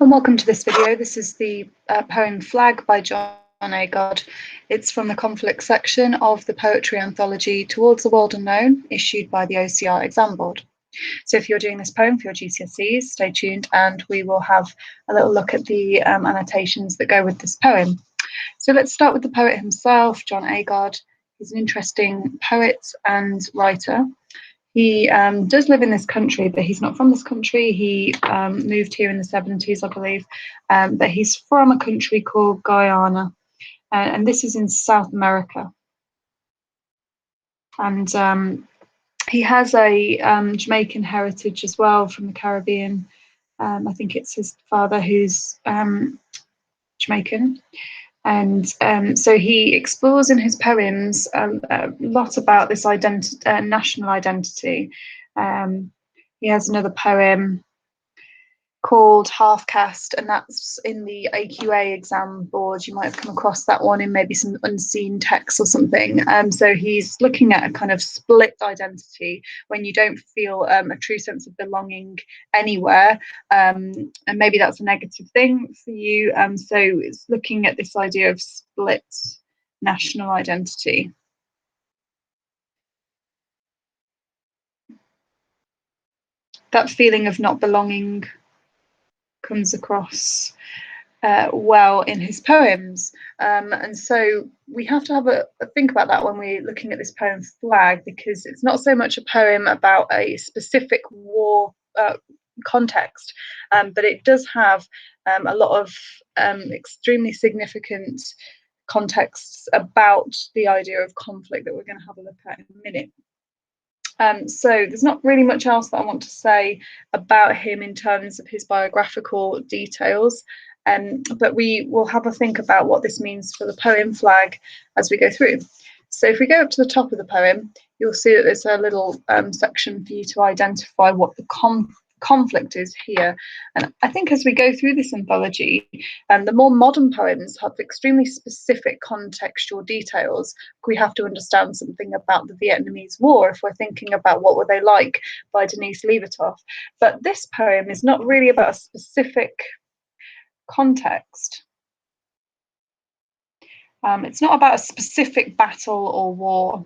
And welcome to this video. This is the poem Flag by John Agard. It's from the conflict section of the poetry anthology Towards the World Unknown, issued by the OCR exam board. So if you're doing this poem for your GCSEs, stay tuned and we will have a little look at the annotations that go with this poem. So let's start with the poet himself, John Agard. He's an interesting poet and writer. He does live in this country, but he's not from this country. He moved here in the 70s, I believe, but he's from a country called Guyana, and this is in South America. And he has a Jamaican heritage as well from the Caribbean. I think it's his father who's Jamaican. And so he explores in his poems a lot about this national identity. He has another poem called Half Caste, and that's in the AQA exam board. You might have come across that one in maybe some unseen text or something. So he's looking at a kind of split identity when you don't feel a true sense of belonging anywhere, and maybe that's a negative thing for you. So it's looking at this idea of split national identity. That feeling of not belonging comes across well in his poems, and so we have to have a think about that when we're looking at this poem Flag, because it's not so much a poem about a specific war context, but it does have a lot of extremely significant contexts about the idea of conflict that we're going to have a look at in a minute. So there's not really much else that I want to say about him in terms of his biographical details, but we will have a think about what this means for the poem Flag as we go through. So if we go up to the top of the poem, you'll see that there's a little section for you to identify what the conflict is here. And I think as we go through this anthology, the more modern poems have extremely specific contextual details. We have to understand something about the Vietnamese War if we're thinking about What Were They Like by Denise Levertov. But this poem is not really about a specific context. It's not about a specific battle or war.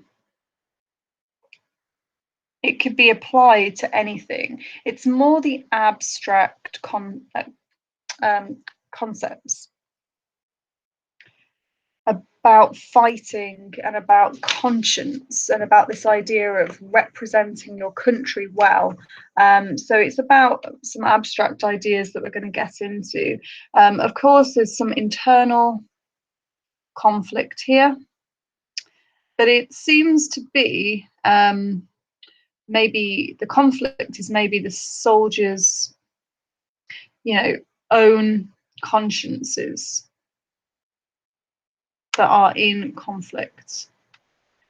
It could be applied to anything. It's more the abstract concepts about fighting and about conscience and about this idea of representing your country well. So it's about some abstract ideas that we're going to get into. Of course, there's some internal conflict here, but it seems to be maybe the conflict is maybe the soldiers' own consciences that are in conflict.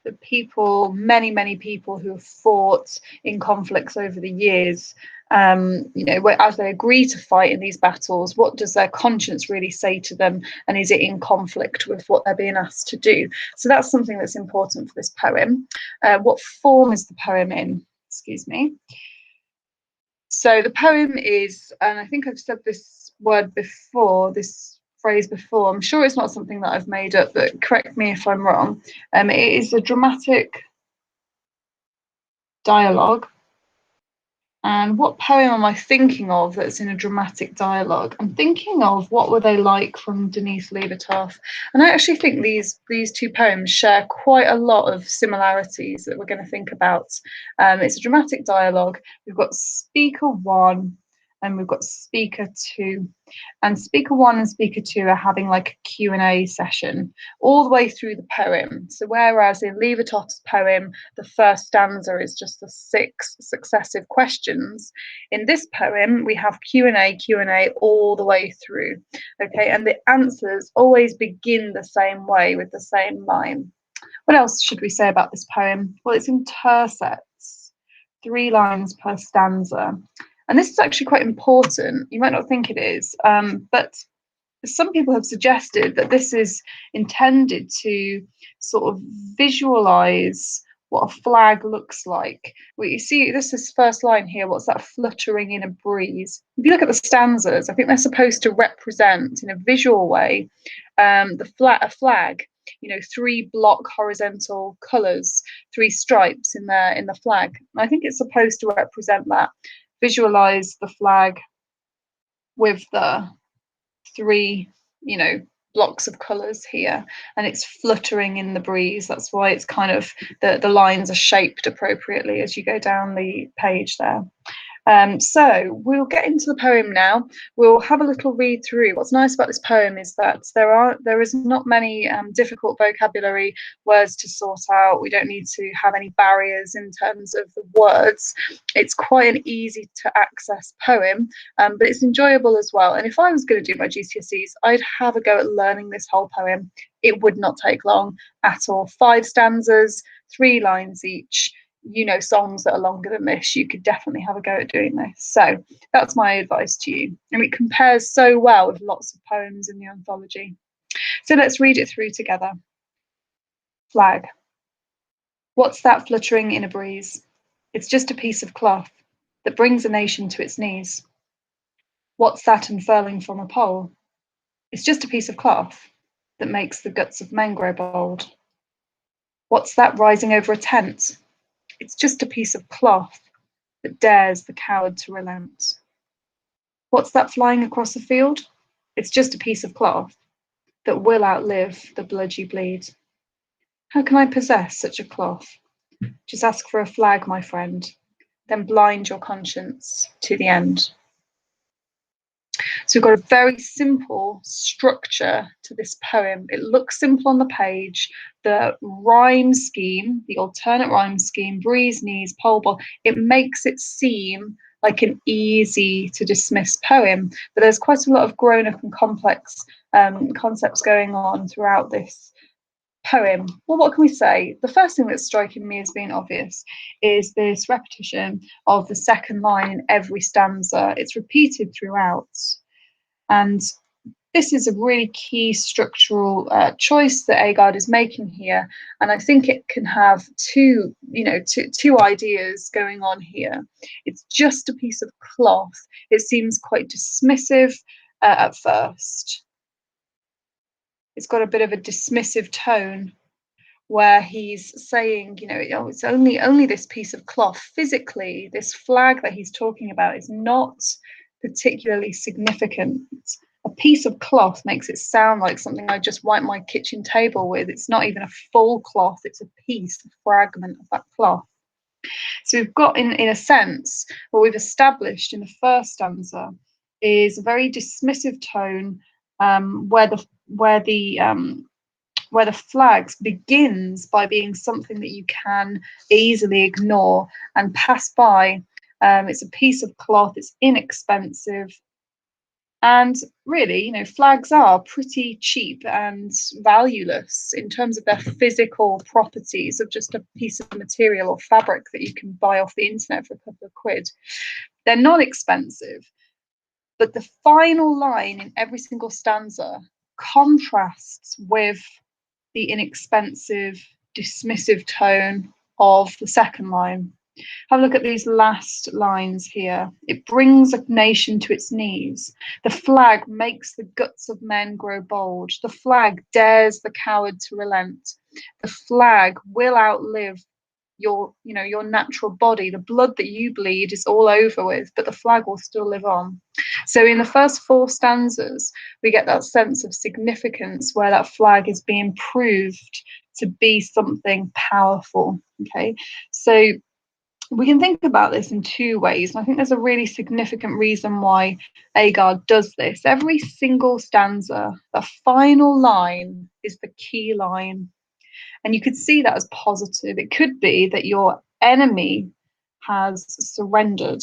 The people, many people who have fought in conflicts over the years, as they agree to fight in these battles, what does their conscience really say to them, and is it in conflict with what they're being asked to do? So that's something that's important for this poem. What form is the poem in? Excuse me. So the poem is, and I think I've said this word before, this phrase before, I'm sure it's not something that I've made up, but correct me if I'm wrong. It is a dramatic dialogue. And what poem am I thinking of that's in a dramatic dialogue? I'm thinking of What Were They Like from Denise Levertov. And I actually think these two poems share quite a lot of similarities that we're going to think about. It's a dramatic dialogue. We've got speaker one and we've got speaker two. And speaker one and speaker two are having like a Q&A session all the way through the poem. So whereas in Levertov's poem, the first stanza is just the 6 successive questions, in this poem, we have Q&A all the way through. Okay, and the answers always begin the same way with the same line. What else should we say about this poem? Well, it's in tercets, 3 lines per stanza. And this is actually quite important. You might not think it is, but some people have suggested that this is intended to sort of visualize what a flag looks like. Well, you see, this is first line here. What's that? Fluttering in a breeze. If you look at the stanzas, I think they're supposed to represent in a visual way a flag. You know, 3 block horizontal colours, 3 stripes in the flag. I think it's supposed to represent that. Visualize the flag with the 3, you know, blocks of colours here, and it's fluttering in the breeze. That's why it's kind of the lines are shaped appropriately as you go down the page there. So we'll get into the poem now. We'll have a little read through. What's nice about this poem is that there is not many difficult vocabulary words to sort out. We don't need to have any barriers in terms of the words. It's quite an easy to access poem, but it's enjoyable as well. And if I was going to do my GCSEs, I'd have a go at learning this whole poem. It would not take long at all. 5 stanzas, 3 lines each. You know, songs that are longer than this, you could definitely have a go at doing this. So that's my advice to you, and it compares so well with lots of poems in the anthology. So let's read it through together. Flag. What's that fluttering in a breeze? It's just a piece of cloth that brings a nation to its knees. What's that unfurling from a pole? It's just a piece of cloth that makes the guts of men grow bold. What's that rising over a tent? It's just a piece of cloth that dares the coward to relent. What's that flying across the field? It's just a piece of cloth that will outlive the blood you bleed. How can I possess such a cloth? Just ask for a flag, my friend, then blind your conscience to the end. So we've got a very simple structure to this poem. It looks simple on the page. The rhyme scheme, the alternate rhyme scheme, breeze, knees, pole, ball, it makes it seem like an easy to dismiss poem, but there's quite a lot of grown up and complex concepts going on throughout this poem. Well, what can we say? The first thing that's striking me as being obvious is this repetition of the second line in every stanza. It's repeated throughout. And this is a really key structural choice that Agard is making here, and I think it can have two ideas going on here. It's just a piece of cloth. It seems quite dismissive at first. It's got a bit of a dismissive tone where he's saying, you know, oh, it's only this piece of cloth. Physically, this flag that he's talking about is not particularly significant. A piece of cloth makes it sound like something I just wipe my kitchen table with. It's not even a full cloth, it's a piece, a fragment of that cloth. So we've got, in a sense, what we've established in the first stanza is a very dismissive tone, where the flags begins by being something that you can easily ignore and pass by. It's a piece of cloth, it's inexpensive, and really, you know, flags are pretty cheap and valueless in terms of their physical properties of just a piece of material or fabric that you can buy off the internet for a couple of quid. They're not expensive, but the final line in every single stanza contrasts with the inexpensive, dismissive tone of the second line. Have a look at these last lines here. It brings a nation to its knees. The flag makes the guts of men grow bold. The flag dares the coward to relent. The flag will outlive your natural body. The blood that you bleed is all over with, but the flag will still live on. So in the first 4 stanzas, we get that sense of significance where that flag is being proved to be something powerful. Okay, so we can think about this in 2 ways, and I think there's a really significant reason why Agard does this. Every single stanza, the final line is the key line, and you could see that as positive. It could be that your enemy has surrendered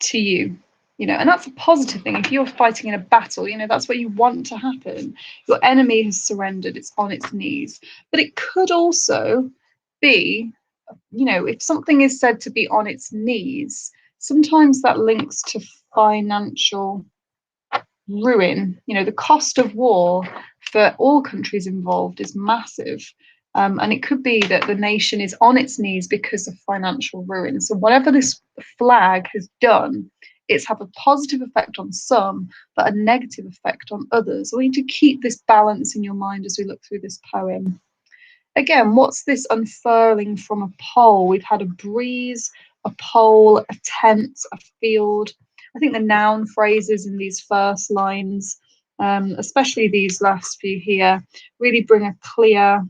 to you, you know, and that's a positive thing. If you're fighting in a battle, you know, that's what you want to happen. Your enemy has surrendered, it's on its knees. But it could also be, you know, if something is said to be on its knees, sometimes that links to financial ruin. You know, the cost of war for all countries involved is massive. And it could be that the nation is on its knees because of financial ruin. So whatever this flag has done, it's had a positive effect on some, but a negative effect on others. So we need to keep this balance in your mind as we look through this poem. Again, what's this unfurling from a pole? We've had a breeze, a pole, a tent, a field. I think the noun phrases in these first lines, especially these last few here, really bring a clear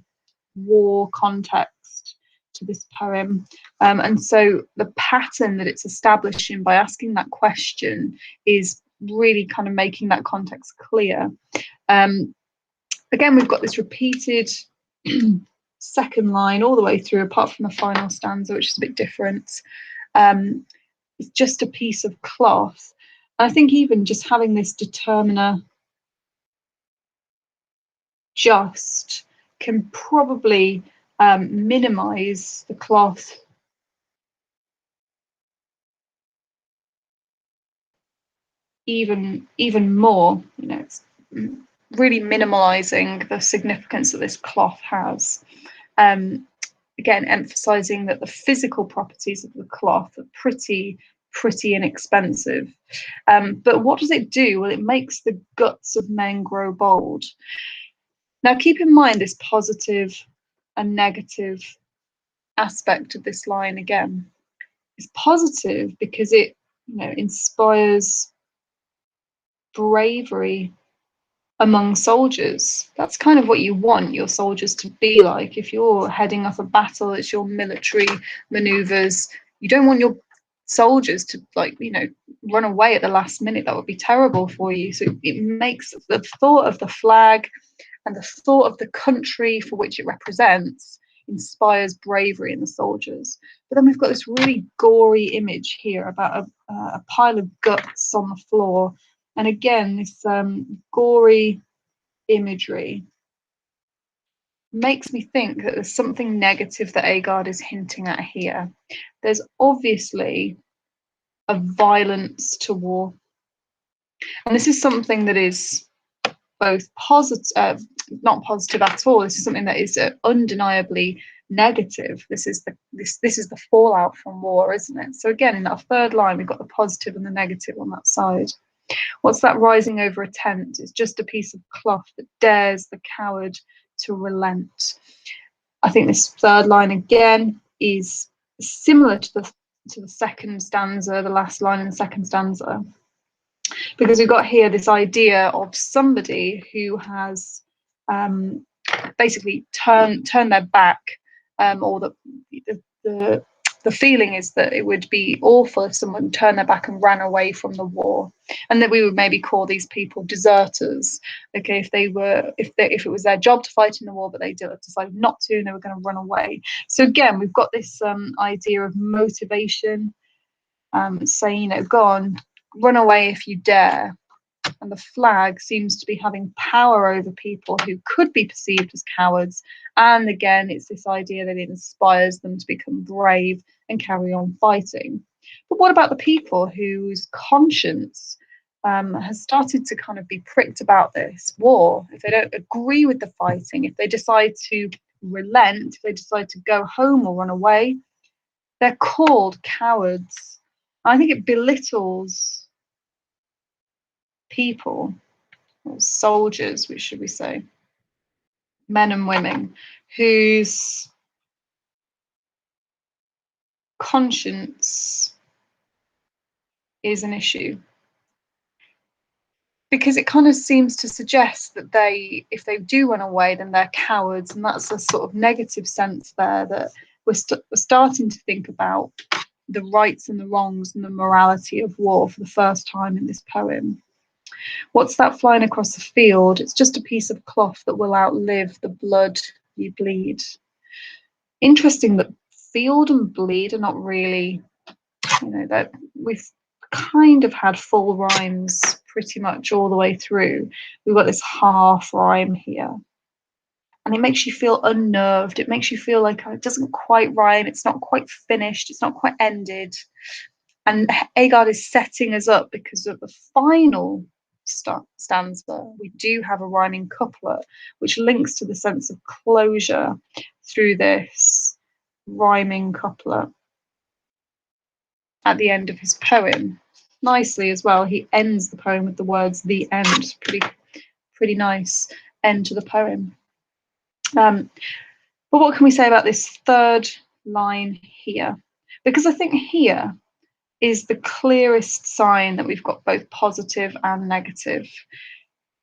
war context to this poem. And so the pattern that it's establishing by asking that question is really kind of making that context clear. Again, we've got this repeated second line all the way through, apart from the final stanza, which is a bit different. It's just a piece of cloth. And I think even just having this determiner just can probably minimize the cloth even more. You know, it's really minimalizing the significance that this cloth has. Again, emphasizing that the physical properties of the cloth are pretty inexpensive. But what does it do? Well, it makes the guts of men grow bold. Now, keep in mind this positive and negative aspect of this line again. It's positive because it, you know, inspires bravery among soldiers. That's kind of what you want your soldiers to be like. If you're heading off a battle, it's your military maneuvers. You don't want your soldiers to, like, you know, run away at the last minute. That would be terrible for you. So it makes the thought of the flag and the thought of the country for which it represents inspires bravery in the soldiers. But then we've got this really gory image here about a pile of guts on the floor. And again, this gory imagery makes me think that there's something negative that Agard is hinting at here. There's obviously a violence to war. And this is something that is both positive, not positive at all. This is something that is undeniably negative. This is the fallout from war, isn't it? So again, in that third line, we've got the positive and the negative on that side. What's that rising over a tent? It's just a piece of cloth that dares the coward to relent. I think this third line again is similar to the second stanza, the last line in the second stanza, because we've got here this idea of somebody who has basically turned their back, or the feeling is that it would be awful if someone turned their back and ran away from the war, and that we would maybe call these people deserters. Okay, if it was their job to fight in the war, but they decided not to, and they were going to run away. So again, we've got this idea of motivation, saying, you know, go on, run away if you dare. And the flag seems to be having power over people who could be perceived as cowards. And again, it's this idea that it inspires them to become brave and carry on fighting. But what about the people whose conscience has started to kind of be pricked about this war? If they don't agree with the fighting, if they decide to relent, if they decide to go home or run away, they're called cowards. I think it belittles people, or soldiers, which should we say, men and women, whose conscience is an issue. Because it kind of seems to suggest that if they do run away, then they're cowards, and that's a sort of negative sense there, that we're starting to think about the rights and the wrongs and the morality of war for the first time in this poem. What's that flying across the field? It's just a piece of cloth that will outlive the blood you bleed. Interesting that field and bleed are not really, you know, that we've kind of had full rhymes pretty much all the way through. We've got this half rhyme here. And it makes you feel unnerved. It makes you feel like it doesn't quite rhyme. It's not quite finished. It's not quite ended. And Agard is setting us up because of the final stanza. We do have a rhyming couplet, which links to the sense of closure. through this rhyming couplet at the end of his poem. Nicely as well, he ends the poem with the words "the end." Pretty nice end to the poem. But what can we say about this third line here? Because I think here is the clearest sign that we've got both positive and negative.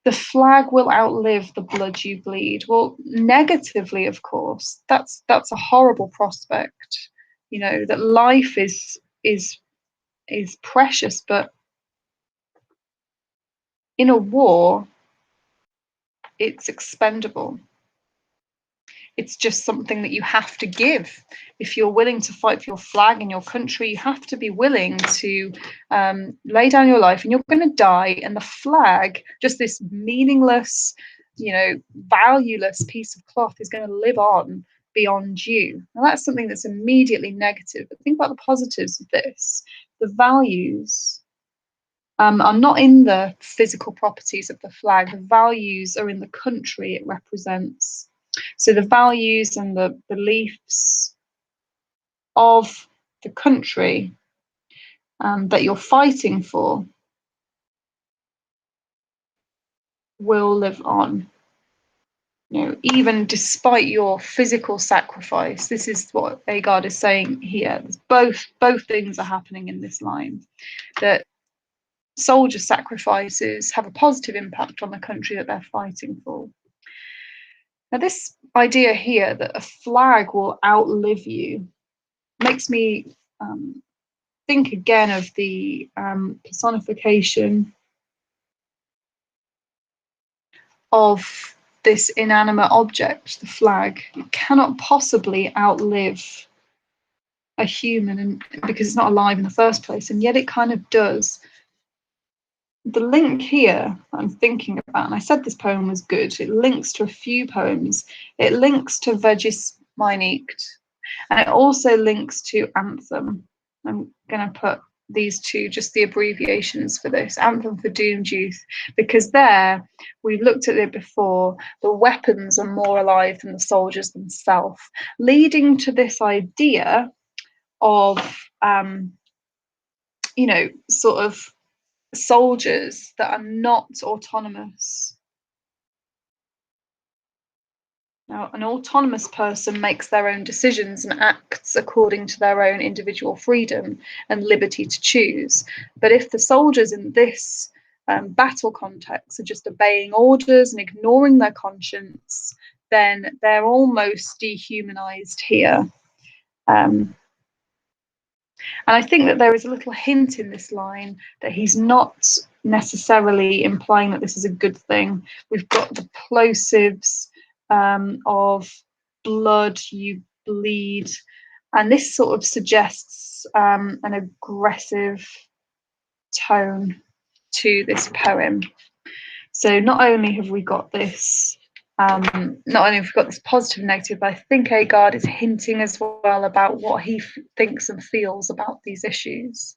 The flag will outlive the blood you bleed. Well, negatively, of course, that's a horrible prospect. You know, that life is precious, but in a war, it's expendable. It's just something that you have to give. If you're willing to fight for your flag and your country, you have to be willing to lay down your life, and you're going to die. And the flag, just this meaningless, valueless piece of cloth, is going to live on beyond you. Now, that's something that's immediately negative. But think about the positives of this. The values are not in the physical properties of the flag. The values are in the country it represents. So the values and the beliefs of the country that you're fighting for will live on. Even despite your physical sacrifice. This is what Agard is saying here. Both things are happening in this line. That soldier sacrifices have a positive impact on the country that they're fighting for. Now, this idea here that a flag will outlive you makes me think again of the personification of this inanimate object, the flag. It cannot possibly outlive a human, because it's not alive in the first place, and yet it kind of does. The link here I'm thinking about, and I said this poem was good, it links to a few poems. It links to Vergis Meinigt, and it also links to Anthem. I'm going to put these two, just the abbreviations for this, Anthem for Doomed Youth, because there, we've looked at it before, the weapons are more alive than the soldiers themselves, leading to this idea of, sort of soldiers that are not autonomous. Now, an autonomous person makes their own decisions and acts according to their own individual freedom and liberty to choose. But if the soldiers in this battle context are just obeying orders and ignoring their conscience, then they're almost dehumanized here. And I think that there is a little hint in this line that he's not necessarily implying that this is a good thing. We've got the plosives of blood you bleed, and this sort of suggests an aggressive tone to this poem. So not only have we got this positive and negative, but I think Agard is hinting as well about what he thinks and feels about these issues.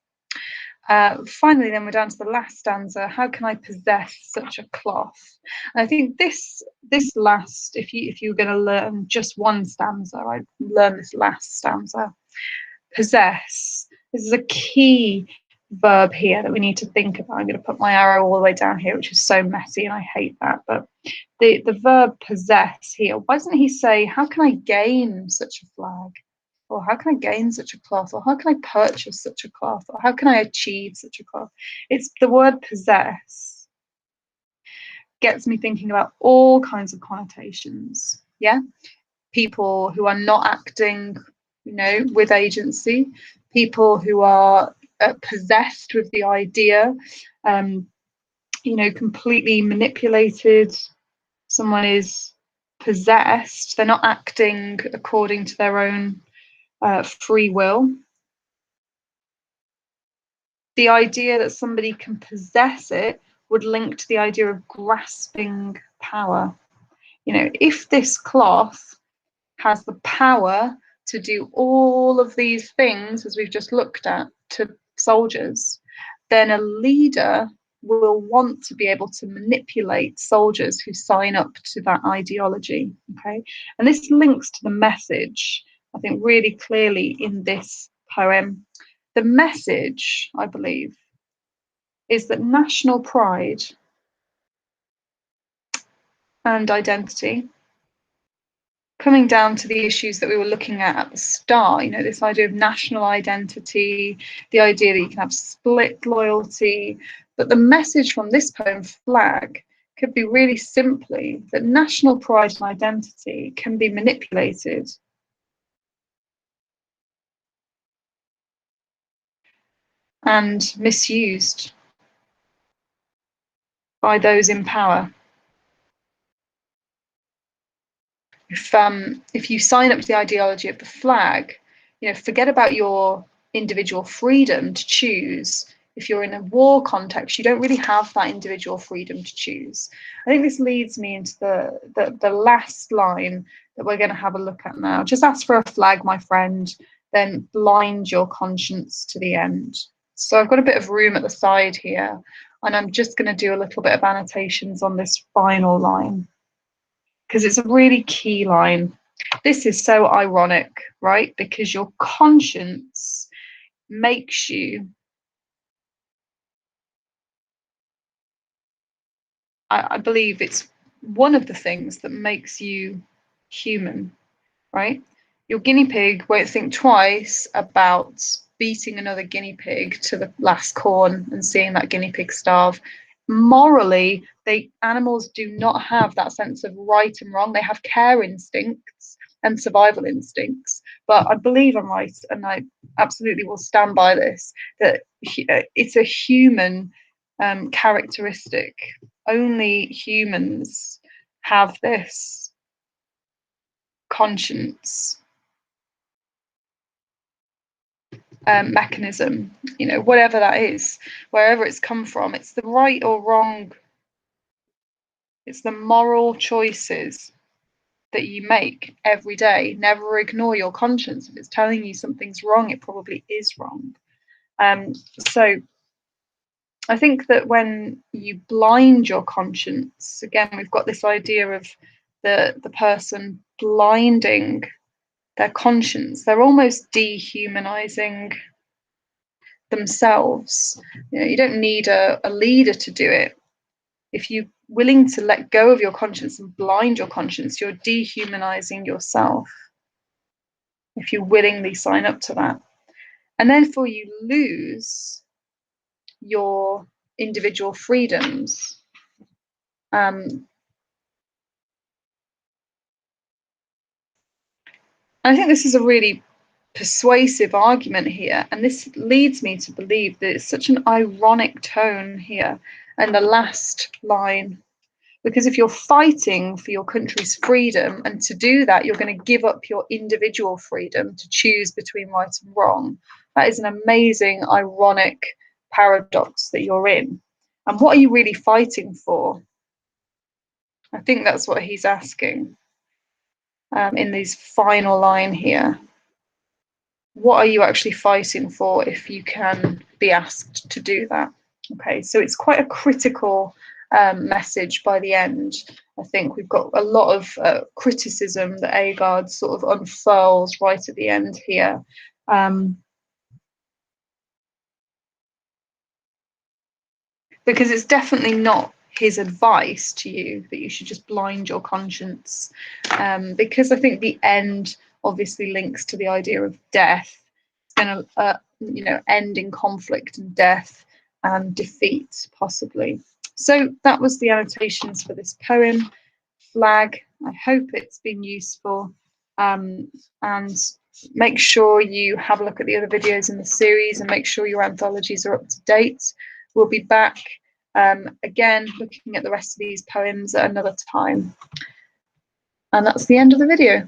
Finally, then we're down to the last stanza. How can I possess such a cloth? And I think this last, if you were going to learn just one stanza, I'd learn this last stanza. Possess. This is a key verb here that we need to think about. I'm going to put my arrow all the way down here, which is so messy, and I hate that. But the verb possess here, why doesn't he say, how can I gain such a flag? Or how can I gain such a cloth? Or how can I purchase such a cloth? Or how can I achieve such a cloth? It's the word possess gets me thinking about all kinds of connotations. Yeah, people who are not acting, with agency, people who are possessed with the idea, completely manipulated. Someone is possessed, they're not acting according to their own free will. The idea that somebody can possess it would link to the idea of grasping power. If this cloth has the power to do all of these things, as we've just looked at, to soldiers, then a leader will want to be able to manipulate soldiers who sign up to that ideology. Okay, and this links to the message, I think, really clearly in this poem. The message, I believe, is that national pride and identity, coming down to the issues that we were looking at the start, you know, this idea of national identity, the idea that you can have split loyalty. But the message from this poem, Flag, could be really simply that national pride and identity can be manipulated. And misused by those in power. If you sign up to the ideology of the flag, you know, forget about your individual freedom to choose. If you're in a war context, you don't really have that individual freedom to choose. I think this leads me into the last line that we're going to have a look at now. Just ask for a flag, my friend, then blind your conscience to the end. So I've got a bit of room at the side here, and I'm just going to do a little bit of annotations on this final line, because it's a really key line. This is so ironic, right? Because your conscience makes you, I believe it's one of the things that makes you human, right? Your guinea pig won't think twice about beating another guinea pig to the last corn and seeing that guinea pig starve. Morally, animals do not have that sense of right and wrong. They have care instincts and survival instincts. But I believe I'm right, and I absolutely will stand by this, that it's a human characteristic. Only humans have this conscience mechanism, you know, whatever that is, wherever it's come from. It's the right or wrong, it's the moral choices that you make every day. Never ignore your conscience. If it's telling you something's wrong, it probably is wrong. So I think that when you blind your conscience, again, we've got this idea of the person blinding their conscience. They're almost dehumanizing themselves. You know, you don't need a leader to do it. If you're willing to let go of your conscience and blind your conscience, you're dehumanizing yourself. If you willingly sign up to that. And therefore you lose your individual freedoms. I think this is a really persuasive argument here, and this leads me to believe that it's such an ironic tone here and the last line, because if you're fighting for your country's freedom, and to do that you're going to give up your individual freedom to choose between right and wrong, that is an amazing ironic paradox that you're in. And what are you really fighting for? I think that's what he's asking in this final line here. What are you actually fighting for if you can be asked to do that? Okay, so it's quite a critical message by the end. I think we've got a lot of criticism that Agard sort of unfurls right at the end here. Because it's definitely not his advice to you that you should just blind your conscience. Because I think the end obviously links to the idea of death. It's going to, you know, end in conflict and death and defeat, possibly. So that was the annotations for this poem, Flag. I hope it's been useful. And make sure you have a look at the other videos in the series and make sure your anthologies are up to date. We'll be back again looking at the rest of these poems at another time. And that's the end of the video.